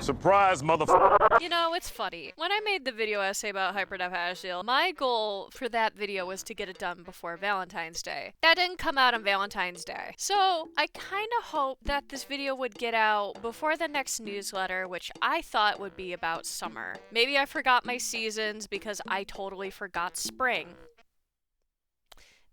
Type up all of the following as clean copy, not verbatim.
Surprise, motherfucker. You know, it's funny. When I made the video essay about Hyperdeath-Kisses, my goal for that video was to get it done before Valentine's Day. That didn't come out on Valentine's Day. So, I kinda hope that this video would get out before the next newsletter, which I thought would be about summer. Maybe I forgot my seasons because I totally forgot spring.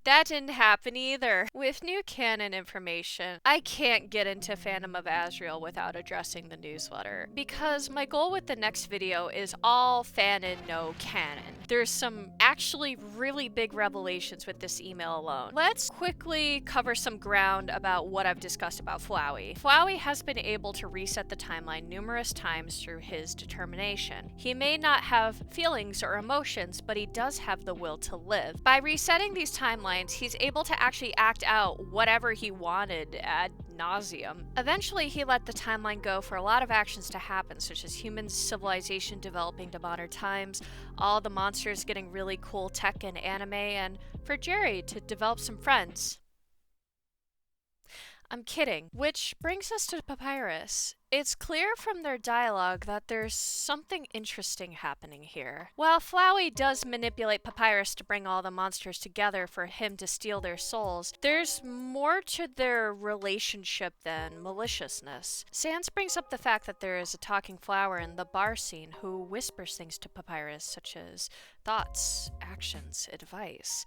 That didn't happen either. With new canon information, I can't get into Phantom of Azrael without addressing the newsletter, because my goal with the next video is all fanon, no canon. There's some actually really big revelations with this email alone. Let's quickly cover some ground about what I've discussed about Flowey. Flowey has been able to reset the timeline numerous times through his determination. He may not have feelings or emotions, but he does have the will to live. By resetting these timelines, he's able to actually act out whatever he wanted ad nauseum. Eventually, he let the timeline go for a lot of actions to happen, such as human civilization developing to modern times, all the monsters getting really cool tech and anime, and for Jerry to develop some friends. I'm kidding. Which brings us to Papyrus. It's clear from their dialogue that there's something interesting happening here. While Flowey does manipulate Papyrus to bring all the monsters together for him to steal their souls, there's more to their relationship than maliciousness. Sans brings up the fact that there is a talking flower in the bar scene who whispers things to Papyrus, such as thoughts, actions, advice.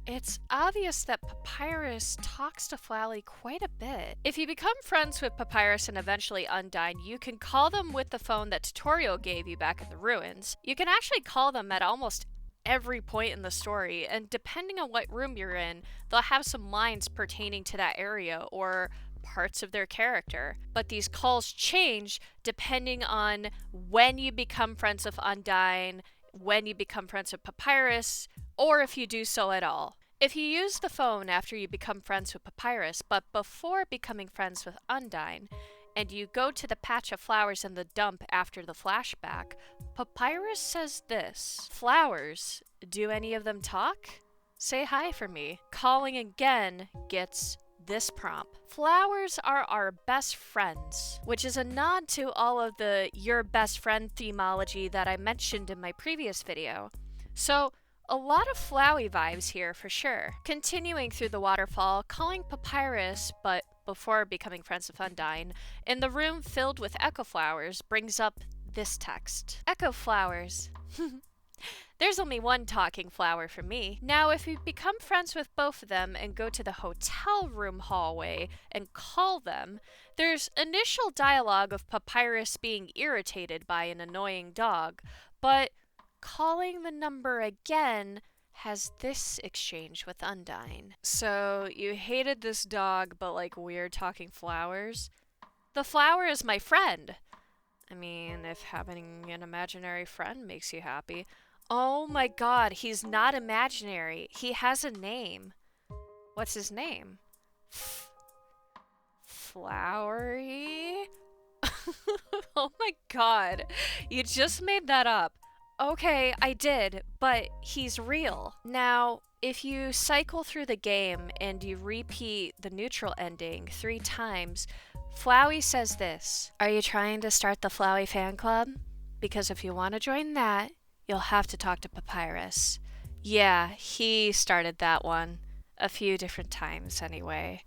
It's obvious that Papyrus talks to Flowey quite a bit. If you become friends with Papyrus and eventually Undyne, you can call them with the phone that Tutorial gave you back in the ruins. You can actually call them at almost every point in the story, and depending on what room you're in, they'll have some lines pertaining to that area or parts of their character. But these calls change depending on when you become friends with Undyne, when you become friends with Papyrus, or if you do so at all. If you use the phone after you become friends with Papyrus, but before becoming friends with Undyne, and you go to the patch of flowers in the dump after the flashback, Papyrus says this: "Flowers, do any of them talk? Say hi for me." Calling again gets this prompt: "Flowers are our best friends," which is a nod to all of the your best friend themology that I mentioned in my previous video. So, a lot of Flowey vibes here for sure. Continuing through the waterfall, calling Papyrus, but before becoming friends with Undyne, in the room filled with echo flowers brings up this text: "Echo flowers." There's only one talking flower for me. Now, if you become friends with both of them and go to the hotel room hallway and call them, there's initial dialogue of Papyrus being irritated by an annoying dog, but calling the number again has this exchange with Undyne. "So, you hated this dog, but like weird talking flowers? The flower is my friend. I mean, if having an imaginary friend makes you happy." Oh my god, he's not imaginary. He has a name. What's his name? Flowery? Oh my god, you just made that up. Okay, I did, but he's real. Now, if you cycle through the game and you repeat the neutral ending 3 times, Flowey says this: "Are you trying to start the Flowey fan club? Because if you want to join that, you'll have to talk to Papyrus." Yeah, he started that one. A few different times, anyway.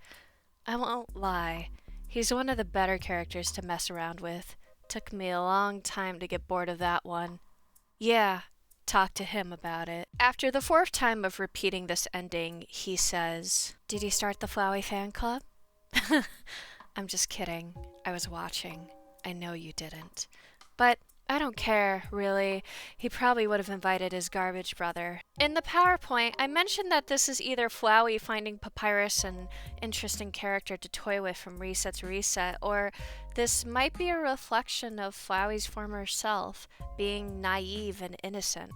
I won't lie, he's one of the better characters to mess around with. Took me a long time to get bored of that one. Yeah, talk to him about it. After the 4th time of repeating this ending, he says, "Did you start the Flowey fan club?" I'm just kidding. I was watching. I know you didn't. But I don't care, really. He probably would have invited his garbage brother. In the PowerPoint, I mentioned that this is either Flowey finding Papyrus an interesting character to toy with from Reset to Reset, or this might be a reflection of Flowey's former self, being naive and innocent.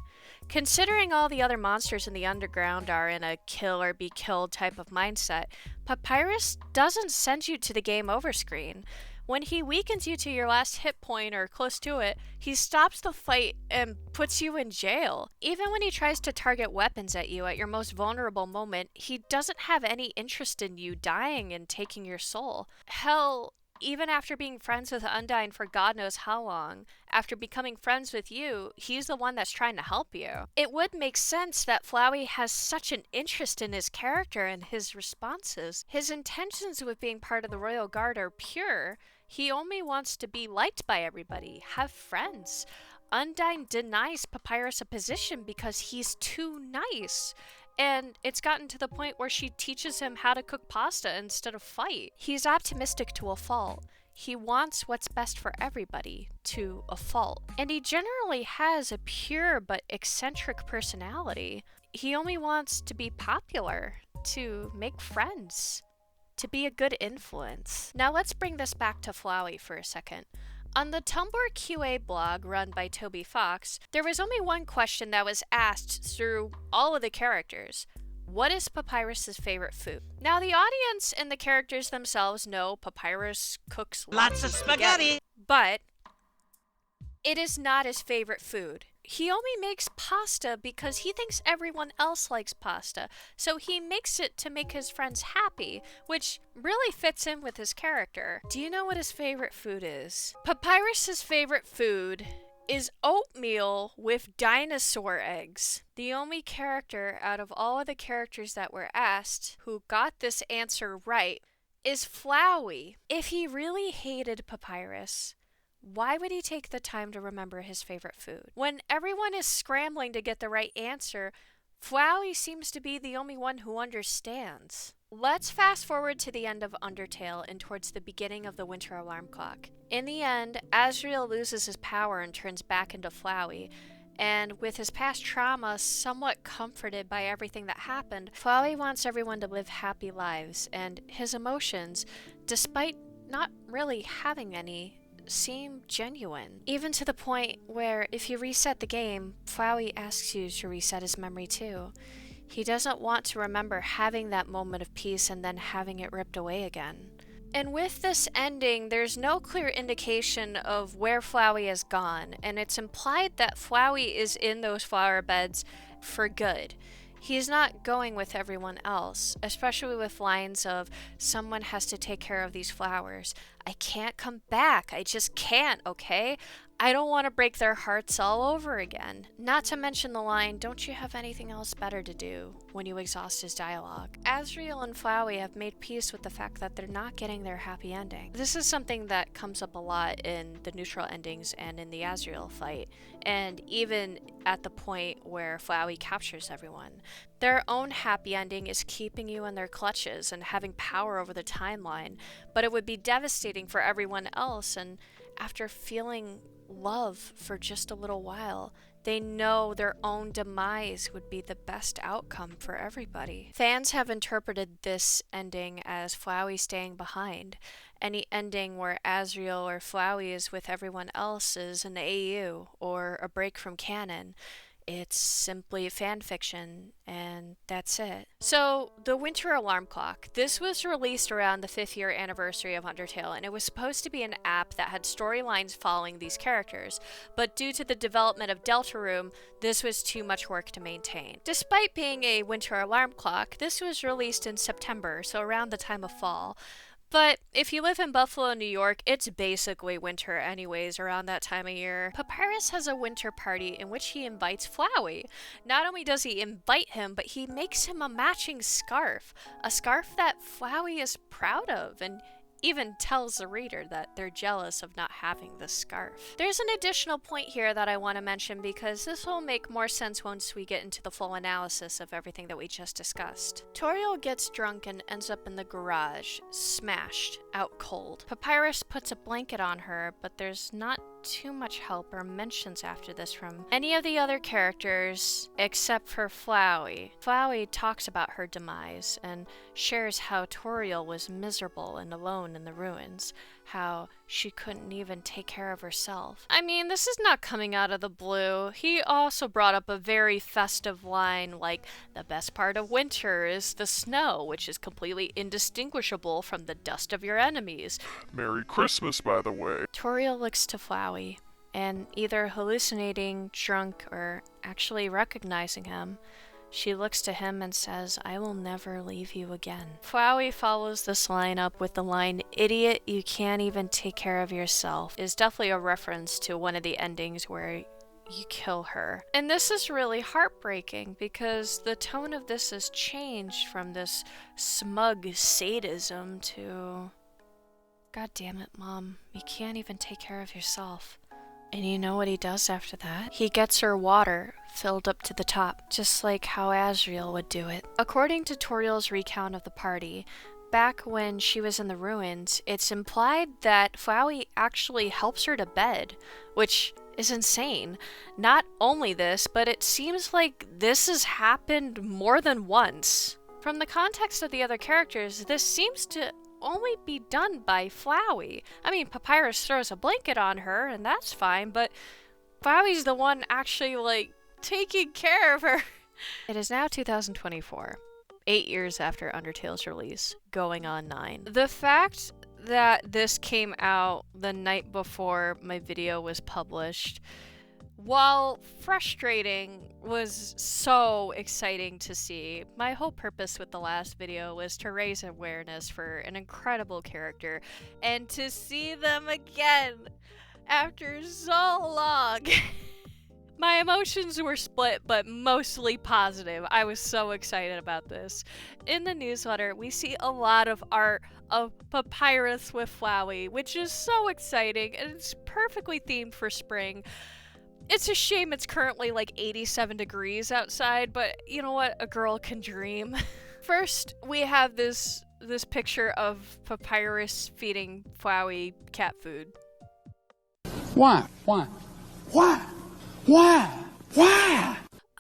Considering all the other monsters in the underground are in a kill or be killed type of mindset, Papyrus doesn't send you to the game over screen. When he weakens you to your last hit point or close to it, he stops the fight and puts you in jail. Even when he tries to target weapons at you at your most vulnerable moment, he doesn't have any interest in you dying and taking your soul. Hell, even after being friends with Undyne for God knows how long, after becoming friends with you, he's the one that's trying to help you. It would make sense that Flowey has such an interest in his character and his responses. His intentions with being part of the Royal Guard are pure. He only wants to be liked by everybody, have friends. Undyne denies Papyrus a position because he's too nice. And it's gotten to the point where she teaches him how to cook pasta instead of fight. He's optimistic to a fault. He wants what's best for everybody to a fault. And he generally has a pure but eccentric personality. He only wants to be popular, to make friends, to be a good influence. Now let's bring this back to Flowey for a second. On the Tumblr QA blog run by Toby Fox, there was only one question that was asked through all of the characters. What is Papyrus's favorite food? Now the audience and the characters themselves know Papyrus cooks lots of spaghetti, but it is not his favorite food. He only makes pasta because he thinks everyone else likes pasta, so he makes it to make his friends happy, which really fits in with his character. Do you know what his favorite food is? Papyrus's favorite food is oatmeal with dinosaur eggs. The only character out of all of the characters that were asked who got this answer right is Flowey. If he really hated Papyrus, why would he take the time to remember his favorite food? When everyone is scrambling to get the right answer, Flowey seems to be the only one who understands. Let's fast forward to the end of Undertale and towards the beginning of the Winter Alarm Clock. In the end, Asriel loses his power and turns back into Flowey, and with his past trauma somewhat comforted by everything that happened, Flowey wants everyone to live happy lives, and his emotions, despite not really having any, seem genuine. Even to the point where if you reset the game, Flowey asks you to reset his memory too. He doesn't want to remember having that moment of peace and then having it ripped away again. And with this ending, there's no clear indication of where Flowey has gone, and it's implied that Flowey is in those flower beds for good. He's not going with everyone else, especially with lines of, someone has to take care of these flowers. I can't come back. I just can't, okay? I don't want to break their hearts all over again. Not to mention the line, don't you have anything else better to do, when you exhaust his dialogue. Asriel and Flowey have made peace with the fact that they're not getting their happy ending. This is something that comes up a lot in the neutral endings and in the Asriel fight, and even at the point where Flowey captures everyone. Their own happy ending is keeping you in their clutches and having power over the timeline, but it would be devastating for everyone else, and after feeling love for just a little while, they know their own demise would be the best outcome for everybody. Fans have interpreted this ending as Flowey staying behind. Any ending where Asriel or Flowey is with everyone else is an AU or a break from canon. It's simply fan fiction, and that's it. So, the Winter Alarm Clock. This was released around the 5th year anniversary of Undertale, and it was supposed to be an app that had storylines following these characters, but due to the development of Deltarune, this was too much work to maintain. Despite being a Winter Alarm Clock, this was released in September, so around the time of fall. But if you live in Buffalo, New York, it's basically winter anyways around that time of year. Papyrus has a winter party in which he invites Flowey. Not only does he invite him, but he makes him a matching scarf. A scarf that Flowey is proud of and even tells the reader that they're jealous of not having the scarf. There's an additional point here that I want to mention because this will make more sense once we get into the full analysis of everything that we just discussed. Toriel gets drunk and ends up in the garage, smashed, out cold. Papyrus puts a blanket on her, but there's not too much help or mentions after this from any of the other characters except for Flowey. Flowey talks about her demise and shares how Toriel was miserable and alone in the ruins, how she couldn't even take care of herself. I mean, this is not coming out of the blue. He also brought up a very festive line like, the best part of winter is the snow, which is completely indistinguishable from the dust of your enemies. Merry Christmas, by the way. Toriel looks to Flowey, and either hallucinating, drunk, or actually recognizing him, She looks to him and says, "I will never leave you again." Flowey follows this line up with the line, "Idiot, you can't even take care of yourself," is definitely a reference to one of the endings where you kill her. And this is really heartbreaking because the tone of this has changed from this smug sadism to, "God damn it, Mom, you can't even take care of yourself." And you know what he does after that? He gets her water filled up to the top, just like how Asriel would do it. According to Toriel's recount of the party, back when she was in the ruins, it's implied that Flowey actually helps her to bed, which is insane. Not only this, but it seems like this has happened more than once. From the context of the other characters, this seems to only be done by Flowey. I mean, Papyrus throws a blanket on her, and that's fine, but Flowey's the one actually, like, taking care of her. It is now 2024, 8 years after Undertale's release, going on 9. The fact that this came out the night before my video was published, while frustrating, was so exciting to see. My whole purpose with the last video was to raise awareness for an incredible character, and to see them again after so long. My emotions were split, but mostly positive. I was so excited about this. In the newsletter, we see a lot of art of Papyrus with Flowey, which is so exciting, and it's perfectly themed for spring. It's a shame it's currently like 87 degrees outside, but you know what? A girl can dream. First, we have this picture of Papyrus feeding Flowey cat food. Why?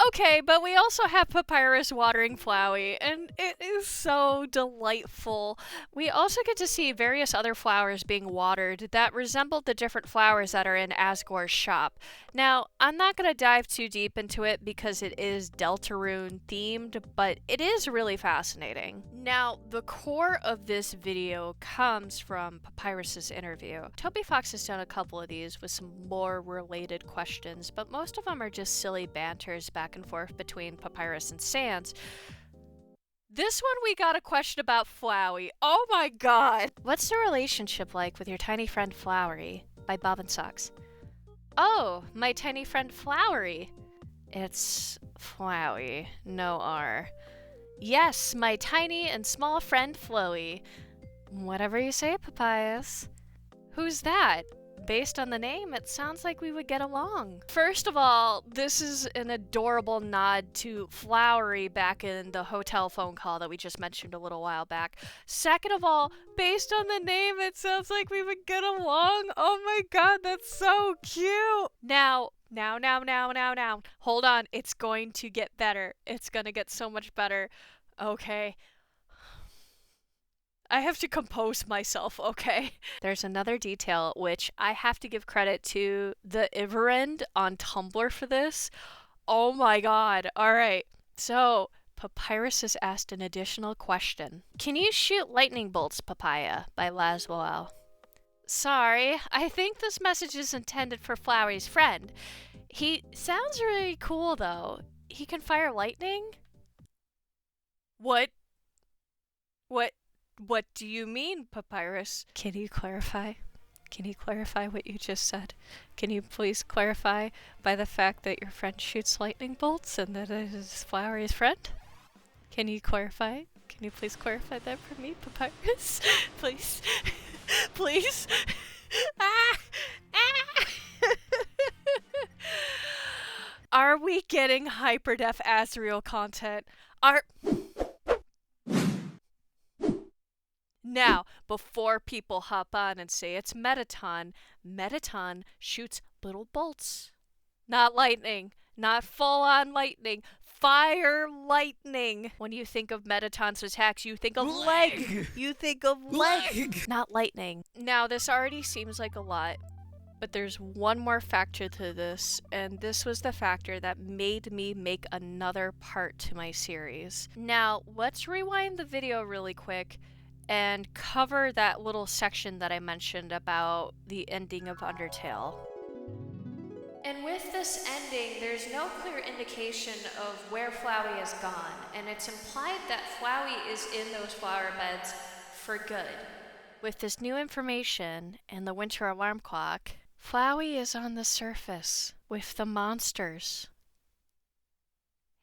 Okay, but we also have Papyrus watering Flowey, and it is so delightful. We also get to see various other flowers being watered that resemble the different flowers that are in Asgore's shop. Now, I'm not going to dive too deep into it because it is Deltarune themed, but it is really fascinating. Now, the core of this video comes from Papyrus's interview. Toby Fox has done a couple of these with some more related questions, but most of them are just silly banters back and forth between Papyrus and Sans. This one we got a question about Flowey. Oh my god! What's the relationship like with your tiny friend Flowery? By Bob and Socks. Oh, my tiny friend Flowery. It's Flowey, no R. Yes, my tiny and small friend Flowey. Whatever you say, Papyrus. Who's that? Based on the name, it sounds like we would get along. First of all, this is an adorable nod to Flowery back in the hotel phone call that we just mentioned a little while back. Second of all, based on the name, it sounds like we would get along. Oh my god, that's so cute. Now. Hold on, it's going to get better. It's gonna get so much better. Okay. I have to compose myself, okay? There's another detail which I have to give credit to the Iverend on Tumblr for this. Oh my god. Alright, so Papyrus has asked an additional question. Can you shoot lightning bolts, Papaya? By Laswell. Sorry, I think this message is intended for Flowery's friend. He sounds really cool though. He can fire lightning? What do you mean, Papyrus? Can you clarify? Can you clarify what you just said? Can you please clarify by the fact that your friend shoots lightning bolts and that it is Flowery's friend? Can you clarify? Can you please clarify that for me, Papyrus? Please. Please. Are we getting Hyperdeath Asriel content? Now, before people hop on and say it's Metaton shoots little bolts. Not lightning. Not full-on lightning. Fire lightning. When you think of Metaton's attacks, you think of leg. You think of leg. Not lightning. Now, this already seems like a lot, but there's one more factor to this, and this was the factor that made me make another part to my series. Now, let's rewind the video really quick and cover that little section that I mentioned about the ending of Undertale. And with this ending, there's no clear indication of where Flowey is gone, and it's implied that Flowey is in those flower beds for good. With this new information and the winter alarm clock, Flowey is on the surface with the monsters.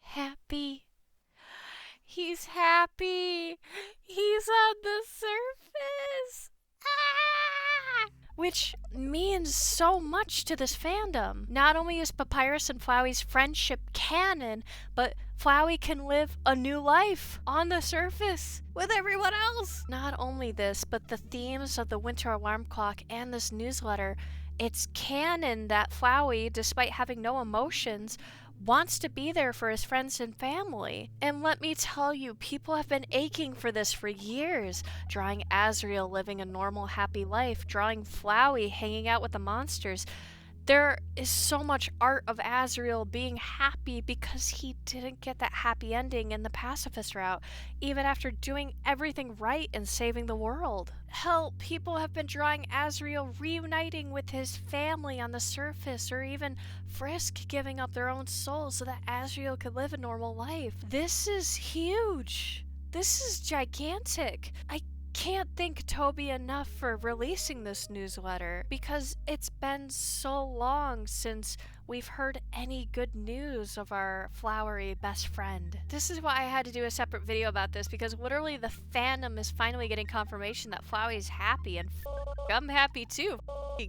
Happy. He's happy. He's on the surface. Ah! Which means so much to this fandom. Not only is Papyrus and Flowey's friendship canon, but Flowey can live a new life on the surface with everyone else. Not only this, but the themes of the winter alarm clock and this newsletter, it's canon that Flowey, despite having no emotions, wants to be there for his friends and family. And let me tell you, people have been aching for this for years. Drawing Azriel living a normal, happy life, drawing Flowey hanging out with the monsters. There is so much art of Azriel being happy because he didn't get that happy ending in the pacifist route, even after doing everything right and saving the world. Hell, people have been drawing Azriel reuniting with his family on the surface, or even Frisk giving up their own souls so that Azriel could live a normal life. This is huge. This is gigantic. I can't thank Toby enough for releasing this newsletter, because it's been so long since we've heard any good news of our flowery best friend. This is why I had to do a separate video about this, because literally the fandom is finally getting confirmation that Flowey's happy, and I'm happy too.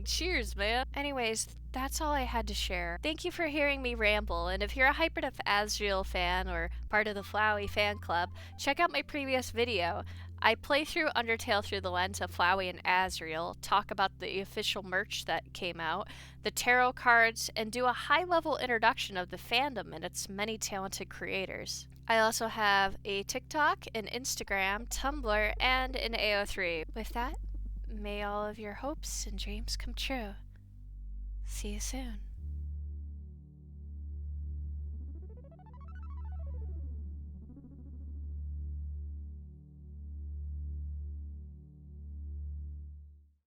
Cheers, man. Anyways, that's all I had to share. Thank you for hearing me ramble, and if you're a Hyperdeath Azriel fan or part of the Flowey fan club, check out my previous video. I play through Undertale through the lens of Flowey and Azriel, talk about the official merch that came out, the tarot cards, and do a high-level introduction of the fandom and its many talented creators. I also have a TikTok, an Instagram, Tumblr, and an AO3. With that, may all of your hopes and dreams come true. See you soon.